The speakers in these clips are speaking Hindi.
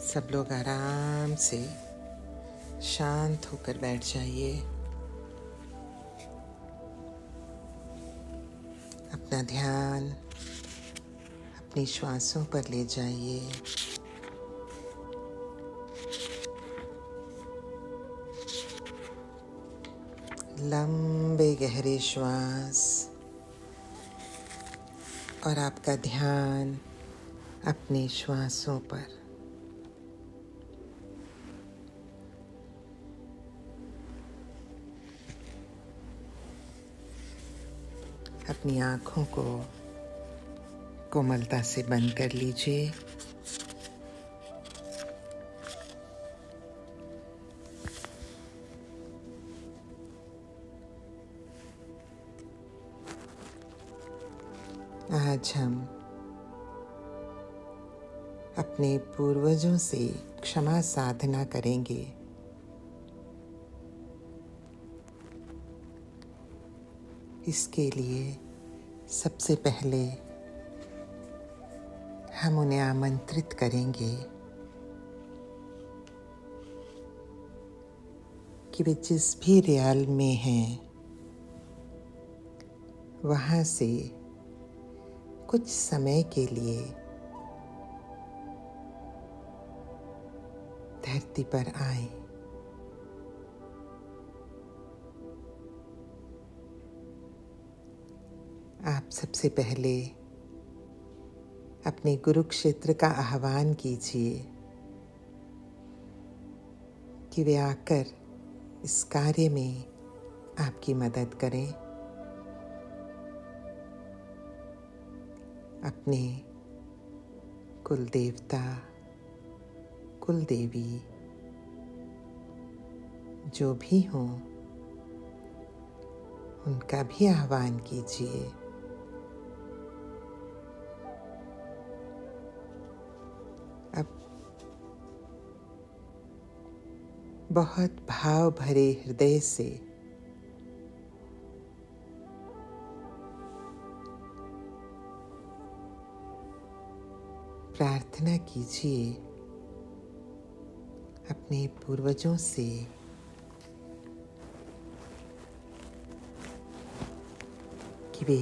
सब लोग आराम से शांत होकर बैठ जाइए। अपना ध्यान अपनी श्वासों पर ले जाइए। लंबे गहरे श्वास और आपका ध्यान अपनी श्वासों पर। अपनी आँखों को कोमलता से बंद कर लीजिए। आज हम अपने पूर्वजों से क्षमा साधना करेंगे। इसके लिए सबसे पहले हम उन्हें आमंत्रित करेंगे कि वे जिस भी रियाल में हैं वहाँ से कुछ समय के लिए धरती पर आएं। आप सबसे पहले अपने गुरु क्षेत्र का आह्वान कीजिए कि वे आकर इस कार्य में आपकी मदद करें। अपने कुल देवता, कुल देवी जो भी हों उनका भी आह्वान कीजिए। अब बहुत भाव भरे हृदय से प्रार्थना कीजिए अपने पूर्वजों से कि वे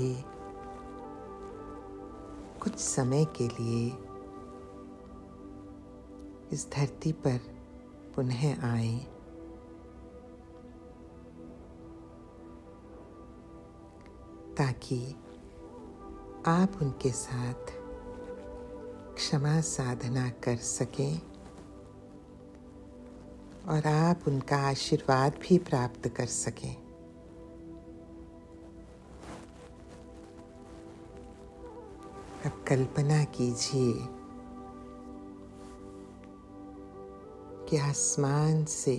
कुछ समय के लिए इस धरती पर पुनः आएं। ताकि आप उनके साथ क्षमा साधना कर सकें और आप उनका आशीर्वाद भी प्राप्त कर सकें। अब कल्पना कीजिए कि आसमान से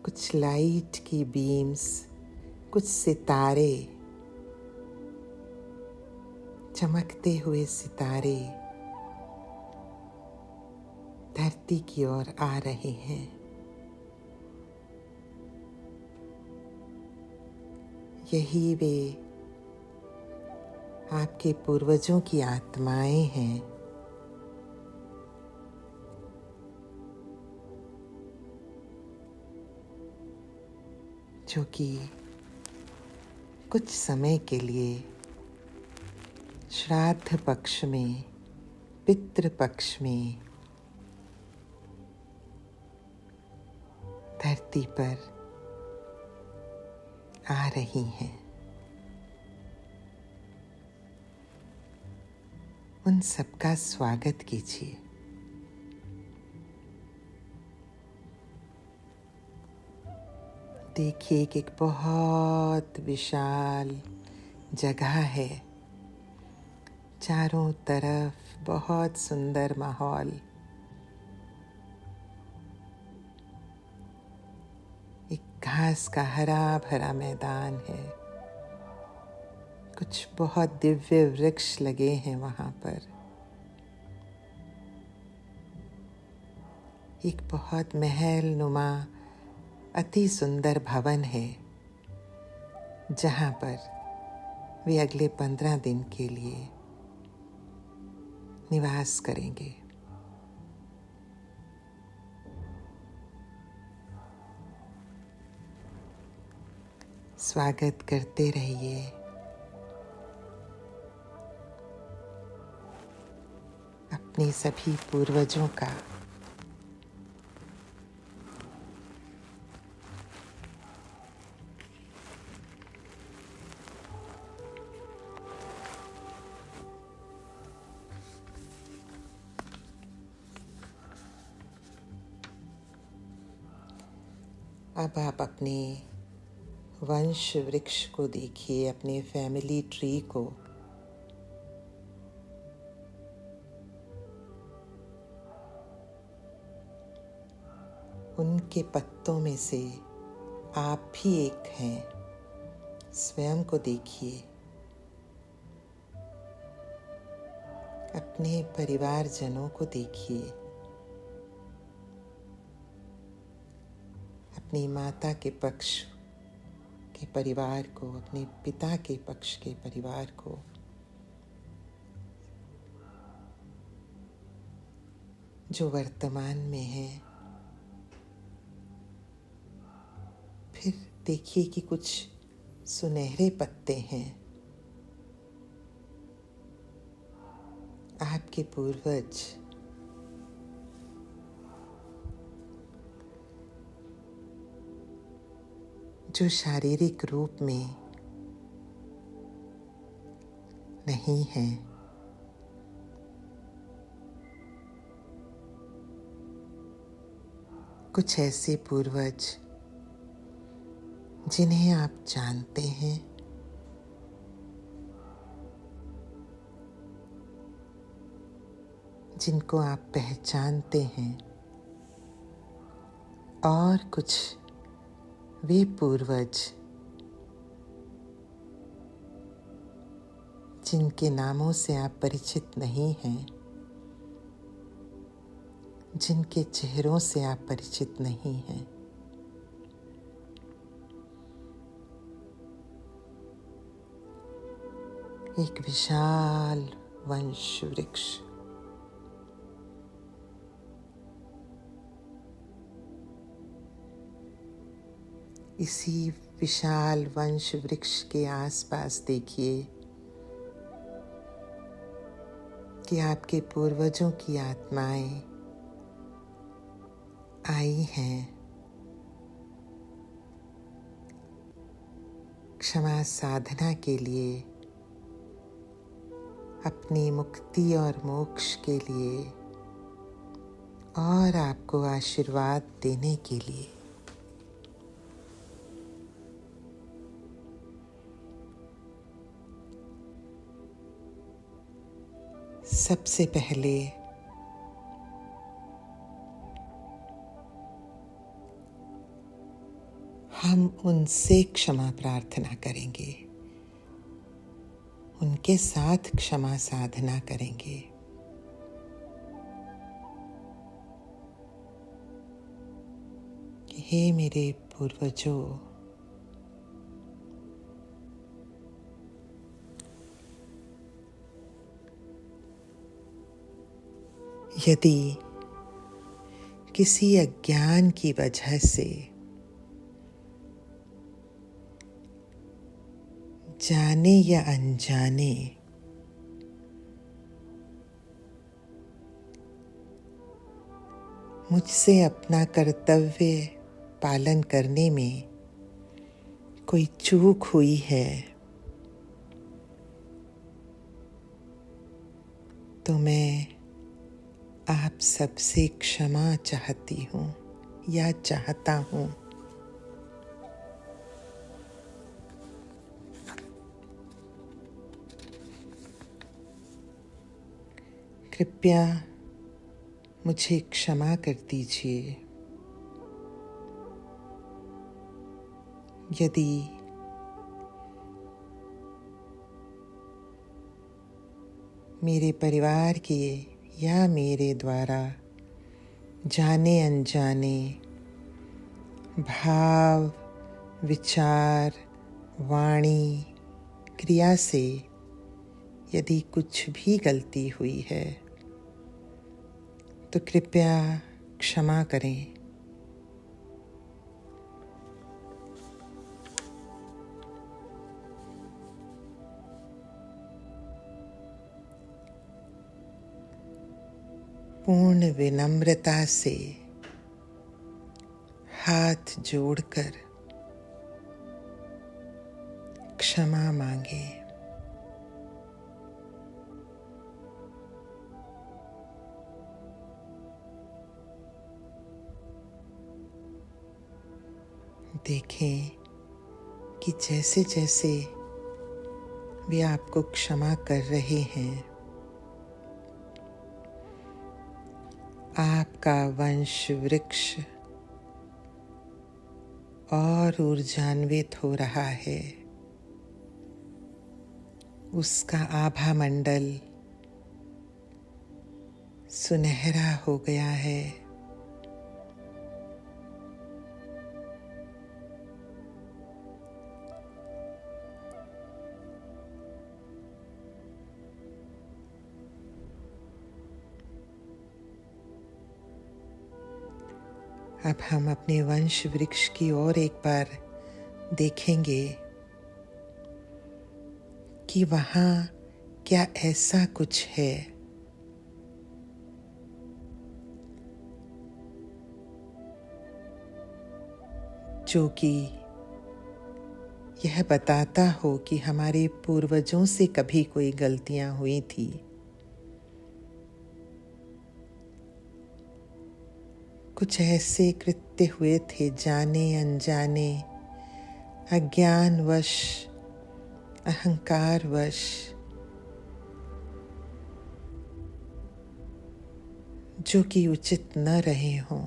कुछ लाइट की बीम्स, कुछ सितारे, चमकते हुए सितारे धरती की ओर आ रहे हैं। यही वे आपके पूर्वजों की आत्माएं हैं जो कि कुछ समय के लिए श्राद्ध पक्ष में, पितृ पक्ष में धरती पर आ रही हैं। उन सबका स्वागत कीजिए। देखिए कि एक बहुत विशाल जगह है। चारों तरफ बहुत सुंदर माहौल। एक घास का हरा भरा मैदान है। कुछ बहुत दिव्य वृक्ष लगे हैं वहाँ पर। एक बहुत महल नुमा अति सुंदर भवन है जहाँ पर वे अगले 15 दिन के लिए निवास करेंगे। स्वागत करते रहिए। अपने सभी पूर्वजों का। अब आप अपने वंश वृक्ष को देखिए, अपने फैमिली ट्री को। उनके पत्तों में से आप भी एक हैं। स्वयं को देखिए। अपने परिवारजनों को देखिए। अपनी माता के पक्ष के परिवार को, अपने पिता के पक्ष के परिवार को। जो वर्तमान में है। फिर देखिए कि कुछ सुनहरे पत्ते हैं। आपके पूर्वज जो शारीरिक रूप में नहीं हैं, कुछ ऐसे पूर्वज जिन्हें आप जानते हैं, जिनको आप पहचानते हैं, और कुछ वे पूर्वज जिनके नामों से आप परिचित नहीं हैं, जिनके चेहरों से आप परिचित नहीं हैं। एक विशाल वंश वृक्ष। इसी विशाल वंश वृक्ष के आसपास देखिए कि आपके पूर्वजों की आत्माएं आई हैं क्षमा साधना के लिए, अपनी मुक्ति और मोक्ष के लिए, और आपको आशीर्वाद देने के लिए। सबसे पहले हम उनसे क्षमा प्रार्थना करेंगे, उनके साथ क्षमा साधना करेंगे। कि हे मेरे पूर्वजों, यदि किसी अज्ञान की वजह से, जाने या अनजाने, मुझसे अपना कर्तव्य पालन करने में कोई चूक हुई है, तो मैं आप सबसे क्षमा चाहती हूँ या चाहता हूँ। कृपया मुझे क्षमा कर दीजिए। यदि मेरे परिवार के या मेरे द्वारा जाने अनजाने भाव, विचार, वाणी, क्रिया से यदि कुछ भी गलती हुई है, तो कृपया क्षमा करें। पूर्ण विनम्रता से हाथ जोड़कर क्षमा मांगे। देखें कि जैसे जैसे वे आपको क्षमा कर रहे हैं, आपका वंश वृक्ष और ऊर्जान्वित हो रहा है। उसका आभा मंडल सुनहरा हो गया है। अब हम अपने वंश वृक्ष की ओर एक बार देखेंगे कि वहाँ क्या ऐसा कुछ है जो कि यह बताता हो कि हमारे पूर्वजों से कभी कोई गलतियां हुई थी। कुछ ऐसे कृत्य हुए थे जाने अनजाने, अज्ञानवश, अहंकारवश, जो कि उचित न रहे हों।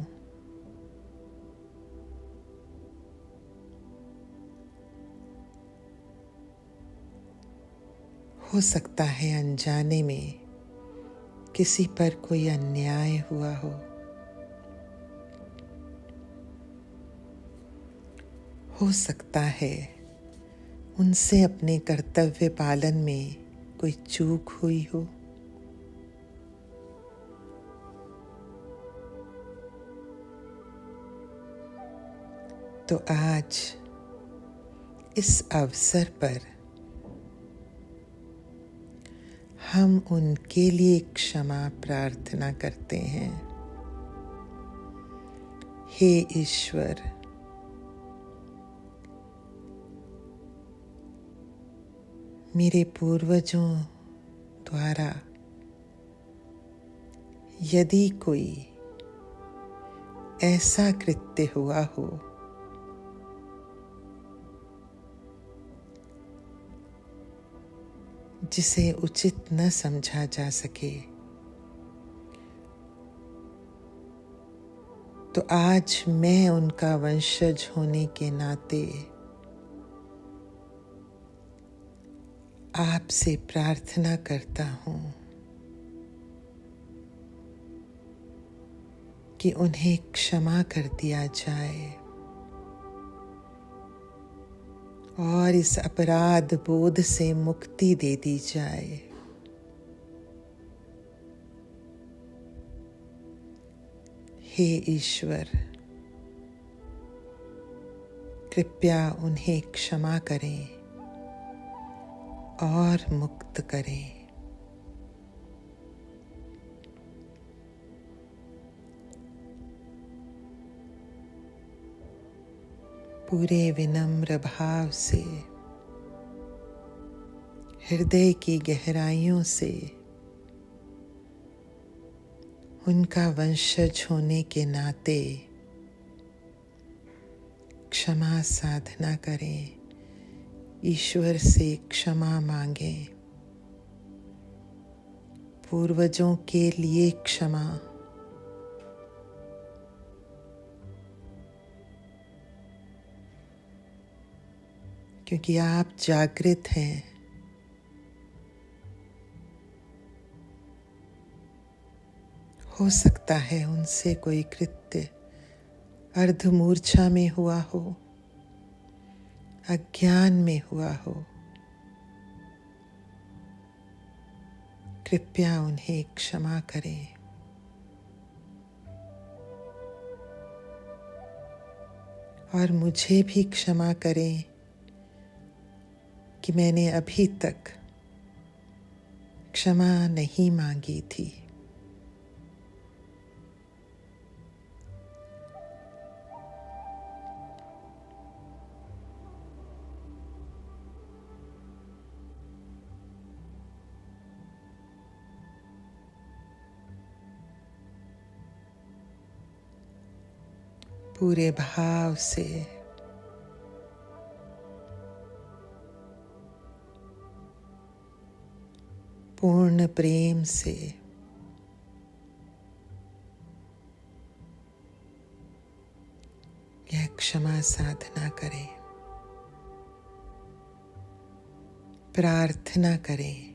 हो सकता है अनजाने में किसी पर कोई अन्याय हुआ हो सकता है उनसे अपने कर्तव्य पालन में कोई चूक हुई हो। तो आज इस अवसर पर हम उनके लिए क्षमा प्रार्थना करते हैं। हे ईश्वर, मेरे पूर्वजों द्वारा यदि कोई ऐसा कृत्य हुआ हो जिसे उचित न समझा जा सके, तो आज मैं उनका वंशज होने के नाते आपसे प्रार्थना करता हूँ कि उन्हें क्षमा कर दिया जाए और इस अपराध बोध से मुक्ति दे दी जाए। हे ईश्वर, कृपया उन्हें क्षमा करें और मुक्त करें। पूरे विनम्र भाव से, हृदय की गहराइयों से उनका वंशज होने के नाते क्षमा साधना करें, ईश्वर से क्षमा मांगें, पूर्वजों के लिए क्षमा, क्योंकि आप जागृत हैं। हो सकता है उनसे कोई कृत्य अर्धमूर्छा में हुआ हो, अज्ञान में हुआ हो। कृपया उन्हें क्षमा करें। और मुझे भी क्षमा करें कि मैंने अभी तक क्षमा नहीं मांगी थी। पूरे भाव से पूर्ण प्रेम से यह क्षमा साधना करें, प्रार्थना करें।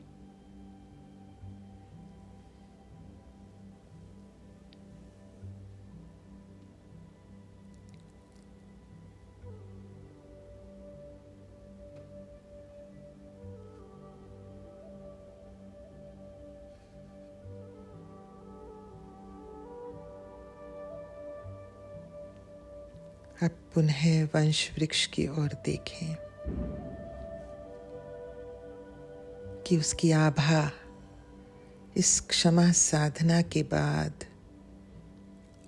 अब पुनः वंश वृक्ष की ओर देखें कि उसकी आभा इस क्षमा साधना के बाद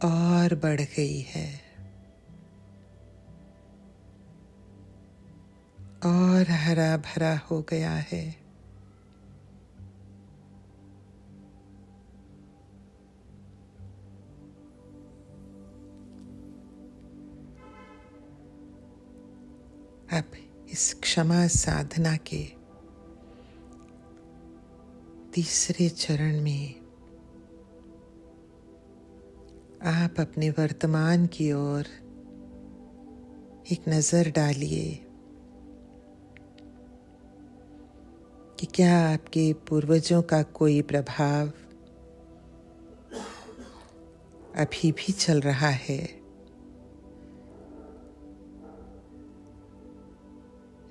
और बढ़ गई है और हरा भरा हो गया है। अब इस क्षमा साधना के तीसरे चरण में आप अपने वर्तमान की ओर एक नजर डालिए कि क्या आपके पूर्वजों का कोई प्रभाव अभी भी चल रहा है,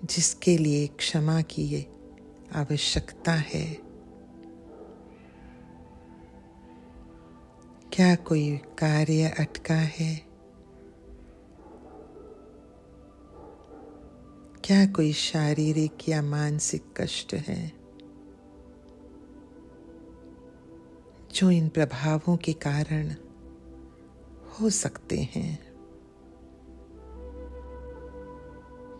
जिसके लिए क्षमा की आवश्यकता है। क्या कोई कार्य अटका है? क्या कोई शारीरिक या मानसिक कष्ट है जो इन प्रभावों के कारण हो सकते हैं?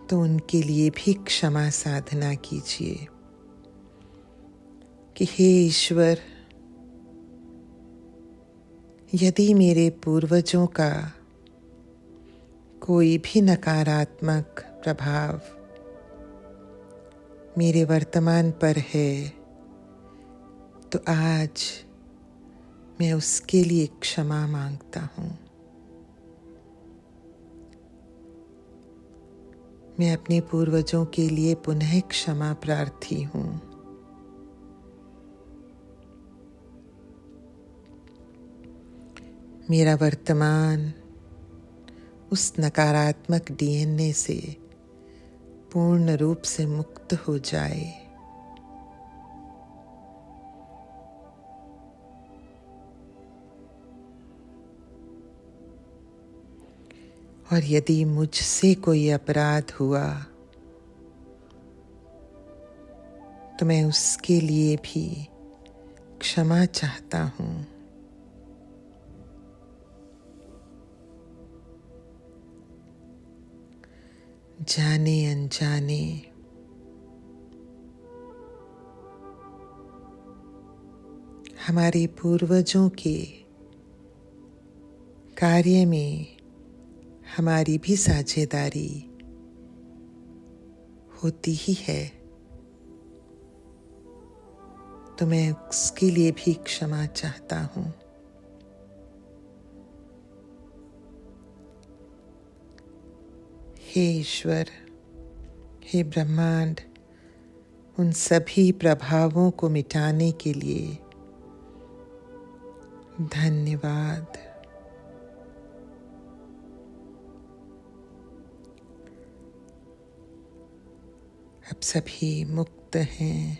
तो उनके लिए भी क्षमा साधना कीजिए कि हे ईश्वर, यदि मेरे पूर्वजों का कोई भी नकारात्मक प्रभाव मेरे वर्तमान पर है, तो आज मैं उसके लिए क्षमा मांगता हूँ। मैं अपने पूर्वजों के लिए पुनः क्षमा प्रार्थी हूँ। मेरा वर्तमान उस नकारात्मक डीएनए से पूर्ण रूप से मुक्त हो जाए। और यदि मुझसे कोई अपराध हुआ तो मैं उसके लिए भी क्षमा चाहता हूँ। जाने अनजाने हमारे पूर्वजों के कार्य में हमारी भी साझेदारी होती ही है, तो मैं उसके लिए भी क्षमा चाहता हूँ। हे ईश्वर, हे ब्रह्मांड, उन सभी प्रभावों को मिटाने के लिए धन्यवाद। अब सभी मुक्त हैं,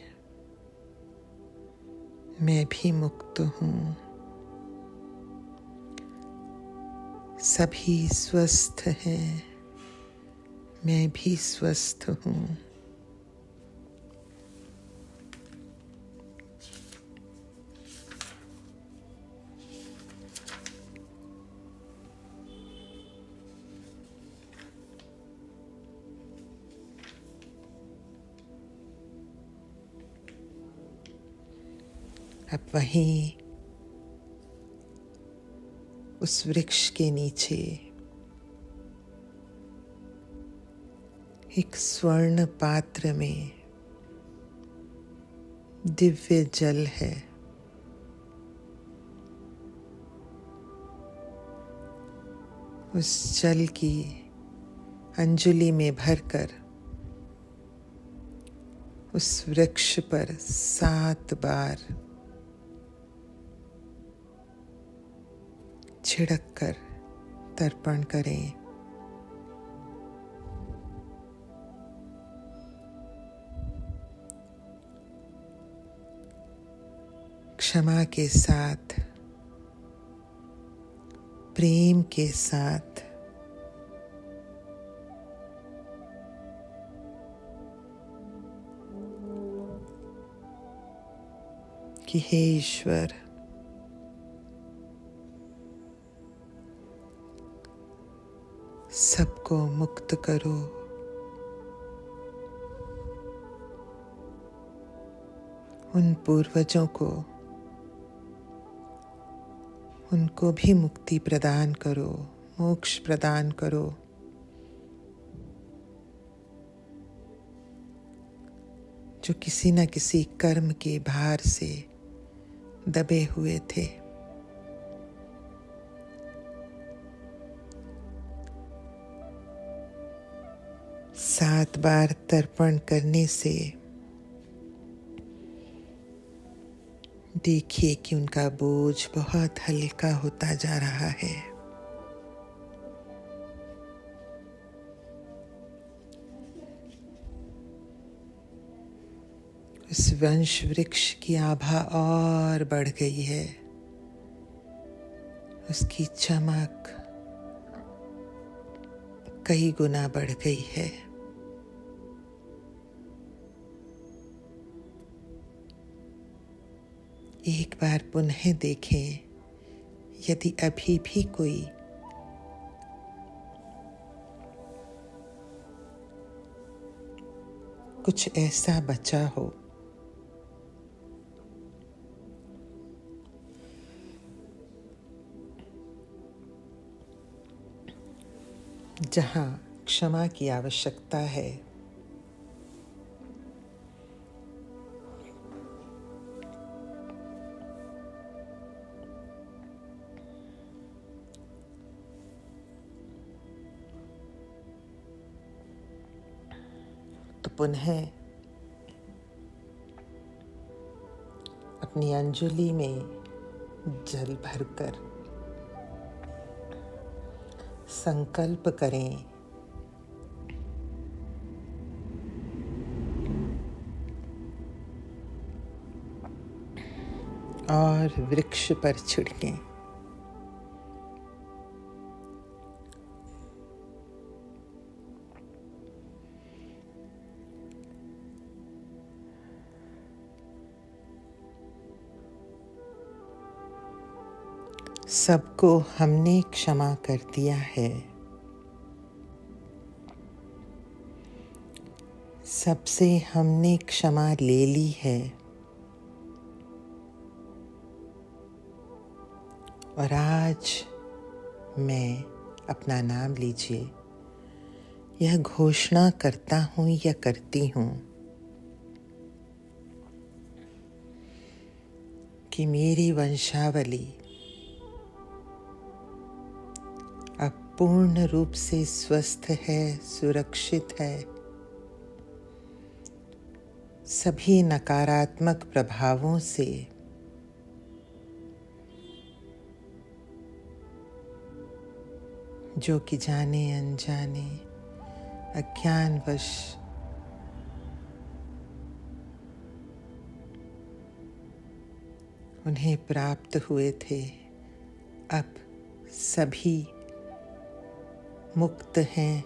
मैं भी मुक्त हूँ। सभी स्वस्थ हैं, मैं भी स्वस्थ हूँ। अब वहीं उस वृक्ष के नीचे एक स्वर्ण पात्र में दिव्य जल है। उस जल की अंजलि में भरकर उस वृक्ष पर 7 बार छिड़क कर तर्पण करें। क्षमा के साथ, प्रेम के साथ कि हे ईश्वर, सबको मुक्त करो। उन पूर्वजों को, उनको भी मुक्ति प्रदान करो, मोक्ष प्रदान करो। जो किसी न किसी कर्म के भार से दबे हुए थे। सात बार तर्पण करने से देखिए कि उनका बोझ बहुत हल्का होता जा रहा है। इस वंश वृक्ष की आभा और बढ़ गई है। उसकी चमक कई गुना बढ़ गई है। एक बार पुनः देखें, यदि अभी भी कोई कुछ ऐसा बचा हो जहाँ क्षमा की आवश्यकता है, तो पुनः अपनी अंजलि में जल भरकर संकल्प करें और वृक्ष पर छिड़कें। सबको हमने क्षमा कर दिया है। सबसे हमने क्षमा ले ली है। और आज मैं, अपना नाम लीजिए, यह घोषणा करता हूँ या करती हूँ कि मेरी वंशावली अब पूर्ण रूप से स्वस्थ है, सुरक्षित है। सभी नकारात्मक प्रभावों से जो कि जाने अनजाने अज्ञानवश उन्हें प्राप्त हुए थे, अब सभी मुक्त हैं,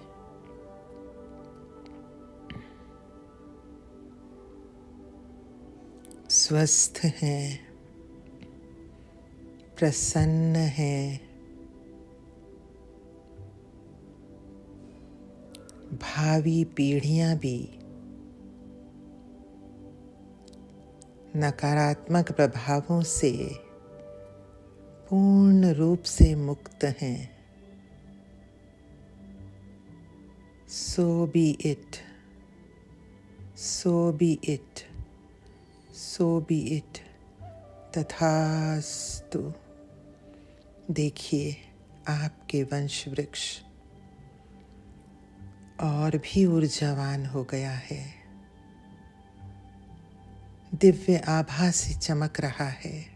स्वस्थ हैं, प्रसन्न हैं, भावी पीढ़ियां भी नकारात्मक प्रभावों से पूर्ण रूप से मुक्त हैं। So be it, so be it, so be it, तथास्तु। देखिए आपके वंश वृक्ष और भी ऊर्जावान हो गया है, दिव्य आभा से चमक रहा है।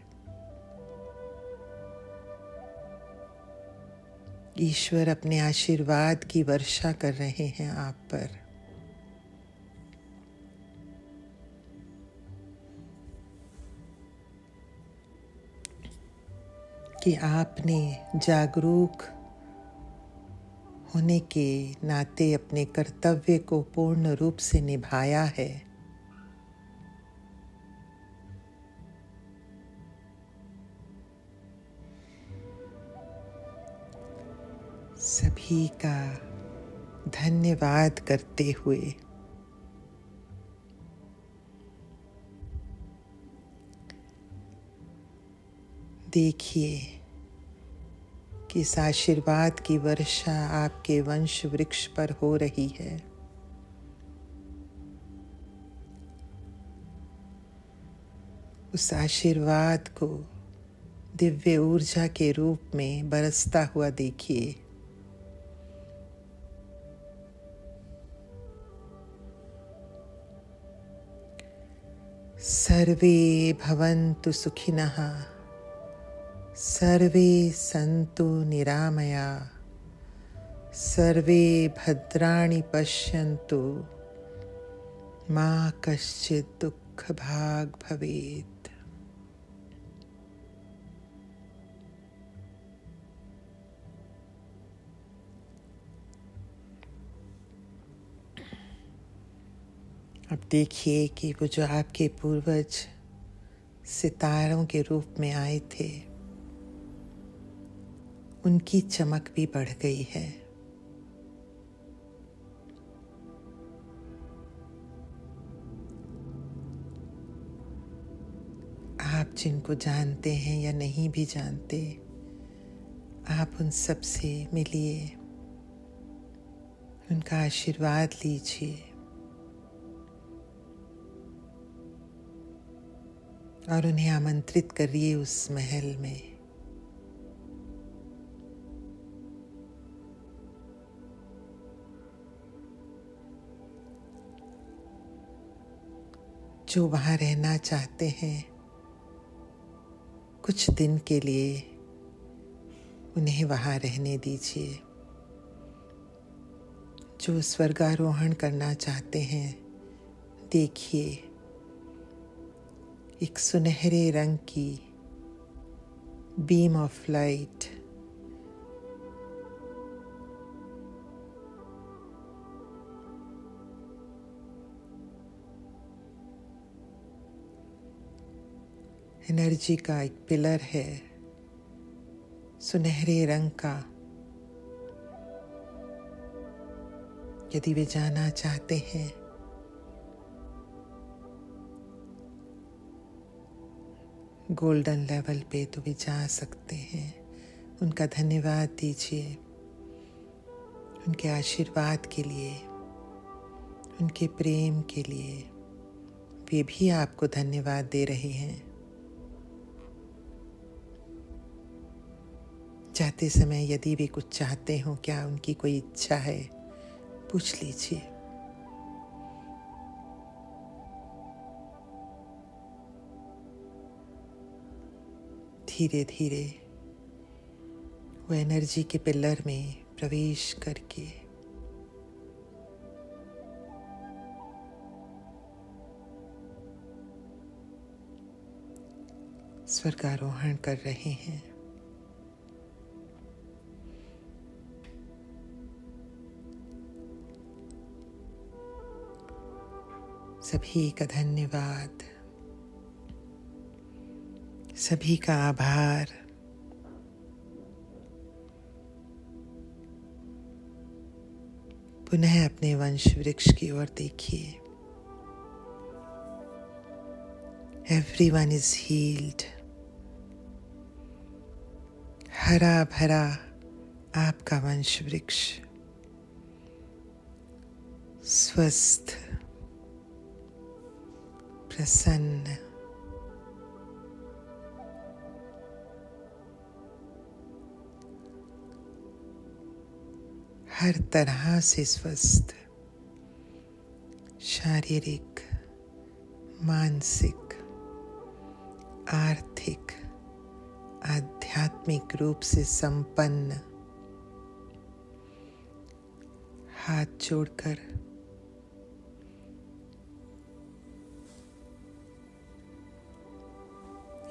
ईश्वर अपने आशीर्वाद की वर्षा कर रहे हैं आप पर। कि आपने जागरूक होने के नाते अपने कर्तव्य को पूर्ण रूप से निभाया है। सभी का धन्यवाद करते हुए देखिए कि इस आशीर्वाद की वर्षा आपके वंश वृक्ष पर हो रही है। उस आशीर्वाद को दिव्य ऊर्जा के रूप में बरसता हुआ देखिए। सर्वे भवन्तु सुखिनः, सर्वे सन्तु निरामया, सर्वे भद्राणि पश्यन्तु, मा कश्चित् दुःखभाग् भवेत्। अब देखिए कि वो जो आपके पूर्वज सितारों के रूप में आए थे, उनकी चमक भी बढ़ गई है। आप जिनको जानते हैं या नहीं भी जानते, आप उन सब से मिलिए, उनका आशीर्वाद लीजिए और उन्हें आमंत्रित करिए उस महल में। जो वहाँ रहना चाहते हैं कुछ दिन के लिए, उन्हें वहाँ रहने दीजिए। जो स्वर्गारोहण करना चाहते हैं, देखिए एक सुनहरे रंग की बीम ऑफ लाइट एनर्जी का एक पिलर है, सुनहरे रंग का। यदि वे जाना चाहते हैं, गोल्डन लेवल पे तो भी जा सकते हैं। उनका धन्यवाद दीजिए, उनके आशीर्वाद के लिए, उनके प्रेम के लिए। वे भी आपको धन्यवाद दे रहे हैं। जाते समय यदि वे कुछ चाहते हो, क्या उनकी कोई इच्छा है, पूछ लीजिए। धीरे धीरे वो एनर्जी के पिलर में प्रवेश करके स्वर्गारोहण कर रहे हैं। सभी का धन्यवाद। सभी का आभार। पुनः अपने वंश वृक्ष की ओर देखिए। Everyone is healed. हरा भरा आपका वंश वृक्ष स्वस्थ, प्रसन्न, हर तरह से स्वस्थ, शारीरिक, मानसिक, आर्थिक, आध्यात्मिक रूप से संपन्न। हाथ जोड़कर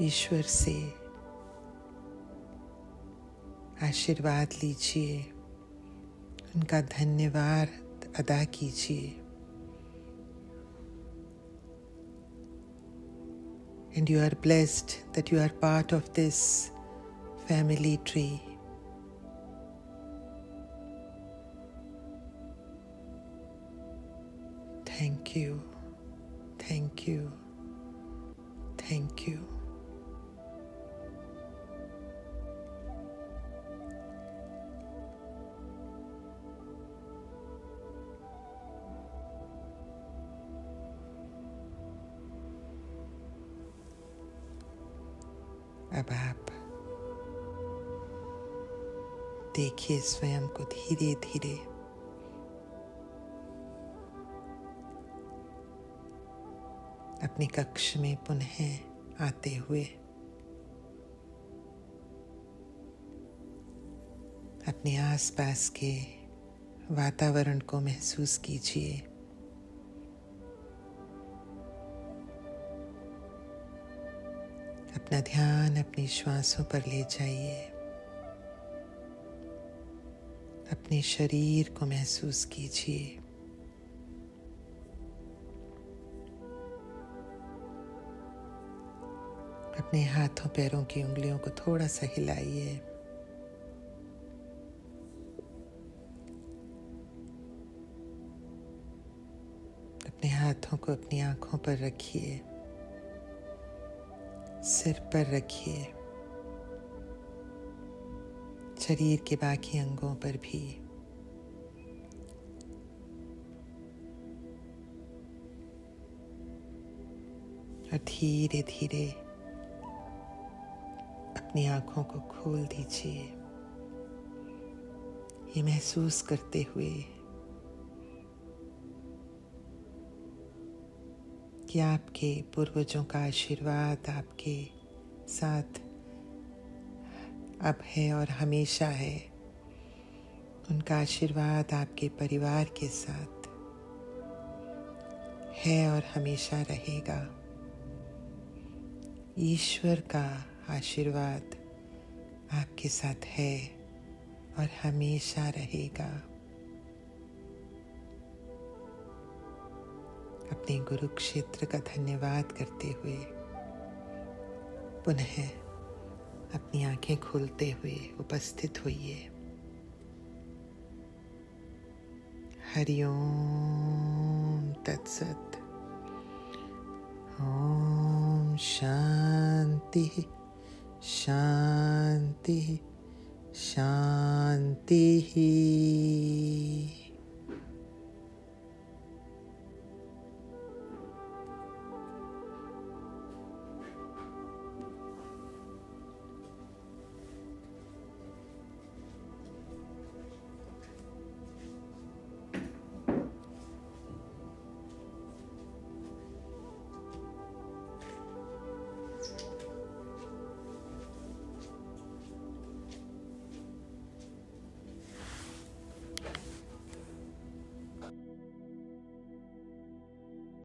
ईश्वर से आशीर्वाद लीजिए, उनका धन्यवाद अदा कीजिए। And you are blessed that you are part of this family tree. Thank you, thank you, thank you. अब आप देखिए स्वयं को धीरे धीरे अपने कक्ष में पुनः आते हुए। अपने आसपास के वातावरण को महसूस कीजिए। अपना ध्यान अपनी श्वासों पर ले जाइए। अपने शरीर को महसूस कीजिए। अपने हाथों पैरों की उंगलियों को थोड़ा सा हिलाइए। अपने हाथों को अपनी आंखों पर रखिए, सिर पर रखिए, शरीर के बाकी अंगों पर भी। और धीरे धीरे अपनी आंखों को खोल दीजिए, ये महसूस करते हुए कि आपके पूर्वजों का आशीर्वाद आपके साथ अब है और हमेशा है। उनका आशीर्वाद आपके परिवार के साथ है और हमेशा रहेगा। ईश्वर का आशीर्वाद आपके साथ है और हमेशा रहेगा। अपने गुरु क्षेत्र का धन्यवाद करते हुए पुनः अपनी आंखें खोलते हुए उपस्थित होइए। हरि ओम तत्सत। ओम शांति शांति शांति।